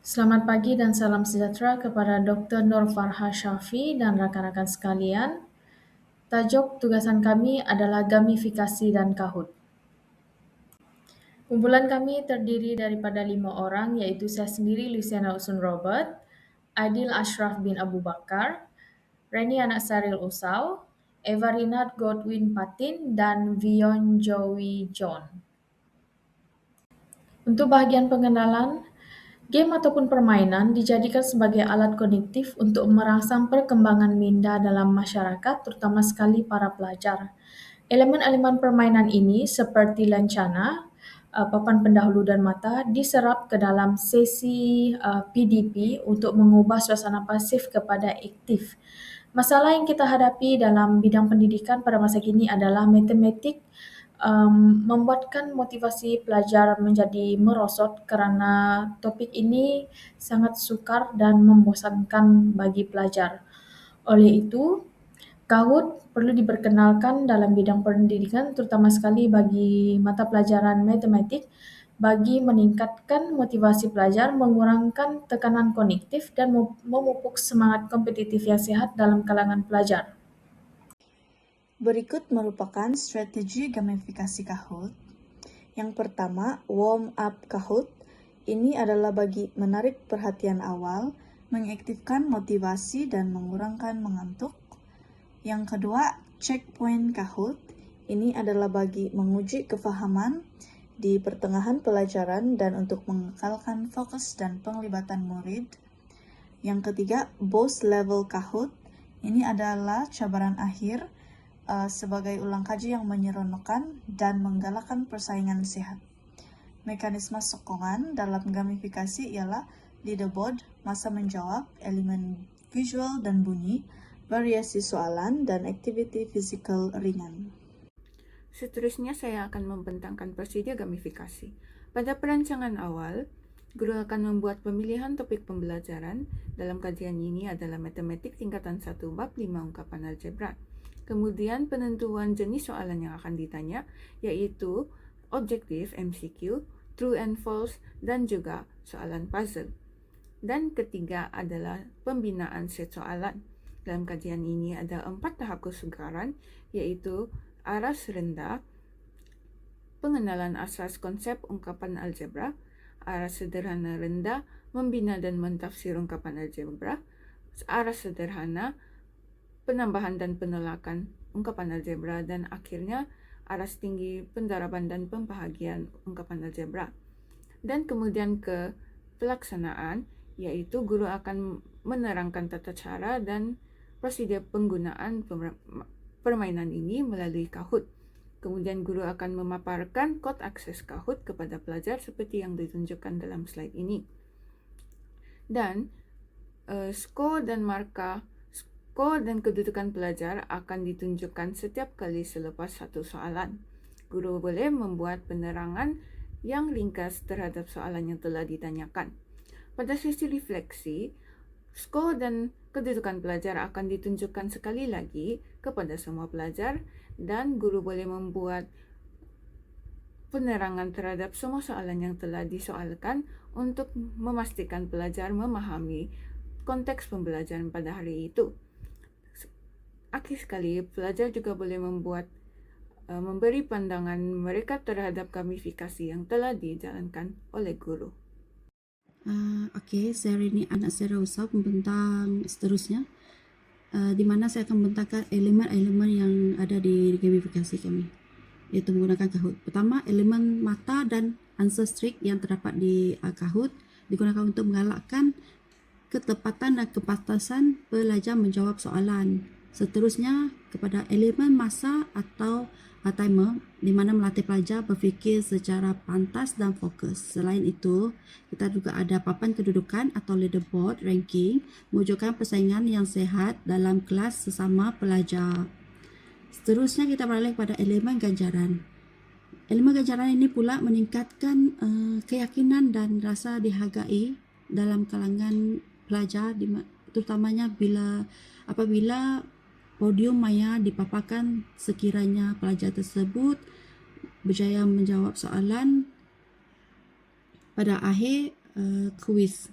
Selamat pagi dan salam sejahtera kepada Dr. Nur Farha Syafi dan rakan-rakan sekalian. Tajuk tugasan kami adalah gamifikasi dan Kahoot. Kumpulan kami terdiri daripada 5 orang, yaitu saya sendiri Luciana Usun Robert, Aidil Ashraf bin Abu Bakar, Reni Anak Saril Usau, Eva Rinat Godwin Patin, dan Vion Joey John. Untuk bahagian pengenalan, game ataupun permainan dijadikan sebagai alat kognitif untuk merangsang perkembangan minda dalam masyarakat, terutama sekali para pelajar. Elemen-elemen permainan ini seperti lencana, papan pendahulu dan mata diserap ke dalam sesi PDP untuk mengubah suasana pasif kepada aktif. Masalah yang kita hadapi dalam bidang pendidikan pada masa kini adalah matematik membuatkan motivasi pelajar menjadi merosot kerana topik ini sangat sukar dan membosankan bagi pelajar. Oleh itu, Kahoot perlu diperkenalkan dalam bidang pendidikan terutama sekali bagi mata pelajaran matematik bagi meningkatkan motivasi pelajar, mengurangkan tekanan kognitif dan memupuk semangat kompetitif yang sihat dalam kalangan pelajar. Berikut merupakan strategi gamifikasi Kahoot. Yang pertama, warm up Kahoot. Ini adalah bagi menarik perhatian awal, mengaktifkan motivasi dan mengurangkan mengantuk. Yang kedua, checkpoint Kahoot. Ini adalah bagi menguji kefahaman di pertengahan pelajaran dan untuk mengekalkan fokus dan penglibatan murid. Yang ketiga, boss level Kahoot. Ini adalah cabaran akhir sebagai ulang kaji yang menyeronokkan dan menggalakkan persaingan sehat. Mekanisme sokongan dalam gamifikasi ialah leaderboard, masa menjawab, elemen visual dan bunyi, variasi soalan, dan aktiviti fisikal ringan. Seterusnya saya akan membentangkan prosedur gamifikasi. Pada perancangan awal, guru akan membuat pemilihan topik pembelajaran. Dalam kajian ini adalah matematik tingkatan 1 bab 5 ungkapan algebra. Kemudian penentuan jenis soalan yang akan ditanya, yaitu objektif MCQ, true and false, dan juga soalan puzzle. Dan ketiga adalah pembinaan set soalan. Dalam kajian ini ada 4 tahap kesukaran, yaitu aras rendah, pengenalan asas konsep ungkapan algebra, aras sederhana rendah, membina dan mentafsir ungkapan algebra, aras sederhana, penambahan dan penolakan ungkapan algebra, dan akhirnya aras tinggi, pendaraban dan pembahagian ungkapan algebra. Dan kemudian ke pelaksanaan, yaitu guru akan menerangkan tata cara dan prosedur penggunaan permainan ini melalui Kahoot. Kemudian guru akan memaparkan kod akses Kahoot kepada pelajar seperti yang ditunjukkan dalam slide ini. Dan skor dan kedudukan pelajar akan ditunjukkan setiap kali selepas satu soalan. Guru boleh membuat penerangan yang ringkas terhadap soalan yang telah ditanyakan. Pada sesi refleksi, skor dan kedudukan pelajar akan ditunjukkan sekali lagi kepada semua pelajar dan guru boleh membuat penerangan terhadap semua soalan yang telah disoalkan untuk memastikan pelajar memahami konteks pembelajaran pada hari itu. Akhir sekali, pelajar juga boleh memberi pandangan mereka terhadap gamifikasi yang telah dijalankan oleh guru. Okey, saya Reni Anak Saril Usau membentang seterusnya, di mana saya akan membentangkan elemen-elemen yang ada di gamifikasi kami, iaitu menggunakan Kahoot. Pertama, elemen mata dan answer streak yang terdapat di Kahoot digunakan untuk menggalakkan ketepatan dan kepantasan pelajar menjawab soalan. Seterusnya, kepada elemen masa atau timer, di mana melatih pelajar berfikir secara pantas dan fokus. Selain itu, kita juga ada papan kedudukan atau leaderboard ranking, mewujudkan persaingan yang sihat dalam kelas sesama pelajar. Seterusnya, kita beralih kepada elemen ganjaran. Elemen ganjaran ini pula meningkatkan keyakinan dan rasa dihargai dalam kalangan pelajar, terutamanya apabila podium maya dipaparkan sekiranya pelajar tersebut berjaya menjawab soalan pada akhir kuis.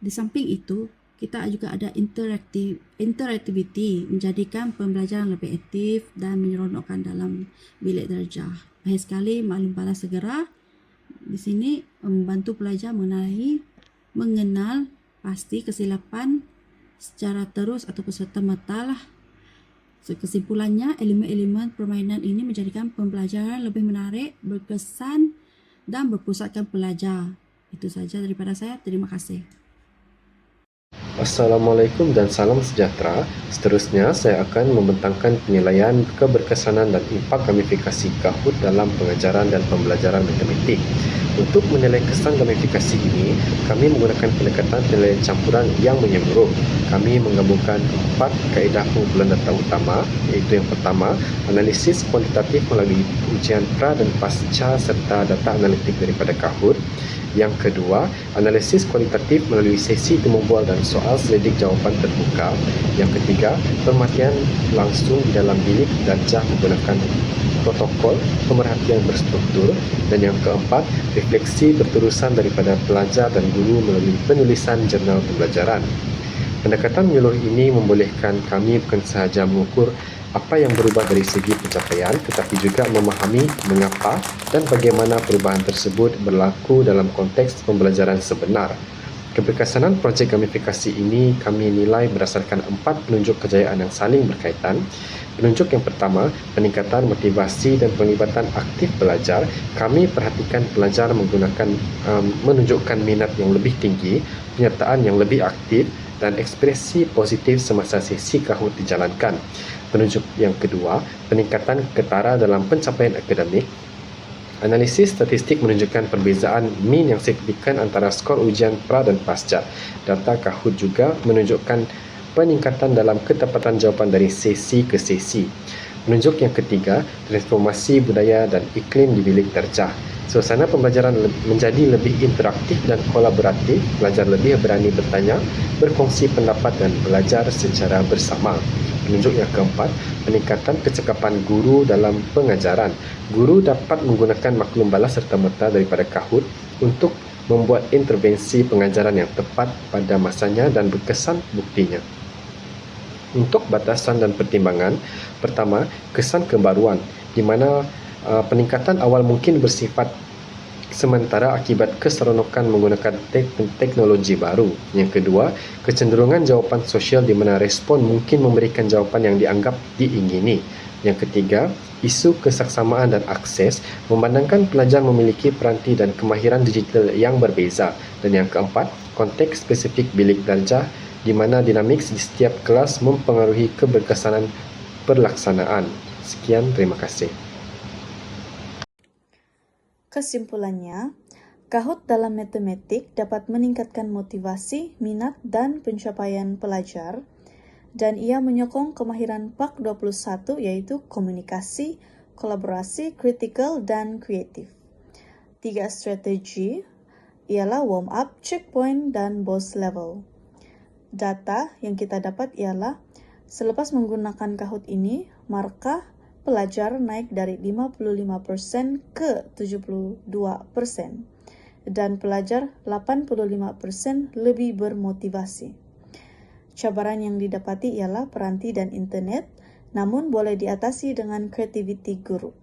Di samping itu, kita juga ada interactivity, menjadikan pembelajaran lebih aktif dan menyeronokkan dalam bilik darjah. Akhir sekali, maklum balas segera di sini membantu pelajar mengenal pasti kesilapan secara terus ataupun serta-merta lah. Kesimpulannya, elemen-elemen permainan ini menjadikan pembelajaran lebih menarik, berkesan dan berpusatkan pelajar. Itu saja daripada saya. Terima kasih. Assalamualaikum dan salam sejahtera. Seterusnya, saya akan membentangkan penilaian keberkesanan dan impak gamifikasi Kahoot dalam pengajaran dan pembelajaran matematik. Untuk menilai kesan gamifikasi ini, kami menggunakan pendekatan penilaian campuran yang menyeluruh. Kami menggabungkan 4 kaedah pengumpulan data utama, iaitu yang pertama, analisis kuantitatif melalui ujian pra dan pasca serta data analitik daripada Kahoot. Yang kedua, analisis kualitatif melalui sesi temu bual dan soal selidik jawapan terbuka. Yang ketiga, pemerhatian langsung di dalam bilik darjah menggunakan protokol pemerhatian berstruktur. Dan yang keempat, refleksi berterusan daripada pelajar dan guru melalui penulisan jurnal pembelajaran. Pendekatan menyeluruh ini membolehkan kami bukan sahaja mengukur apa yang berubah dari segi pencapaian, tetapi juga memahami mengapa dan bagaimana perubahan tersebut berlaku dalam konteks pembelajaran sebenar. Keberkesanan projek gamifikasi ini kami nilai berdasarkan 4 penunjuk kejayaan yang saling berkaitan. Penunjuk yang pertama, peningkatan motivasi dan penglibatan aktif pelajar. Kami perhatikan pelajar menunjukkan minat yang lebih tinggi, penyertaan yang lebih aktif, dan ekspresi positif semasa sesi Kahoot dijalankan. Penunjuk yang kedua, peningkatan ketara dalam pencapaian akademik. Analisis statistik menunjukkan perbezaan min yang signifikan antara skor ujian pra dan pasca. Data Kahoot juga menunjukkan peningkatan dalam ketepatan jawapan dari sesi ke sesi. Penunjuk yang ketiga, transformasi budaya dan iklim di bilik darjah. Suasana pembelajaran menjadi lebih interaktif dan kolaboratif, pelajar lebih berani bertanya, berkongsi pendapat dan belajar secara bersama. Penunjuk yang keempat, peningkatan kecekapan guru dalam pengajaran. Guru dapat menggunakan maklum balas serta-merta daripada Kahoot untuk membuat intervensi pengajaran yang tepat pada masanya dan berkesan buktinya. Untuk batasan dan pertimbangan, pertama, kesan kebaruan, di mana peningkatan awal mungkin bersifat sementara akibat keseronokan menggunakan teknologi baru. Yang kedua, kecenderungan jawapan sosial di mana respon mungkin memberikan jawapan yang dianggap diingini. Yang ketiga, isu kesaksamaan dan akses, memandangkan pelajar memiliki peranti dan kemahiran digital yang berbeza. Dan yang keempat, konteks spesifik bilik darjah, di mana dinamik di setiap kelas mempengaruhi keberkesanan pelaksanaan. Sekian, terima kasih. Kesimpulannya, Kahoot dalam matematik dapat meningkatkan motivasi, minat, dan pencapaian pelajar, dan ia menyokong kemahiran PAK 21 yaitu komunikasi, kolaborasi, kritikal, dan kreatif. 3 strategi ialah warm up, checkpoint, dan boss level. Data yang kita dapat ialah selepas menggunakan Kahoot ini, markah pelajar naik dari 55% ke 72%, dan pelajar 85% lebih bermotivasi. Cabaran yang didapati ialah peranti dan internet, namun boleh diatasi dengan kreativiti guru.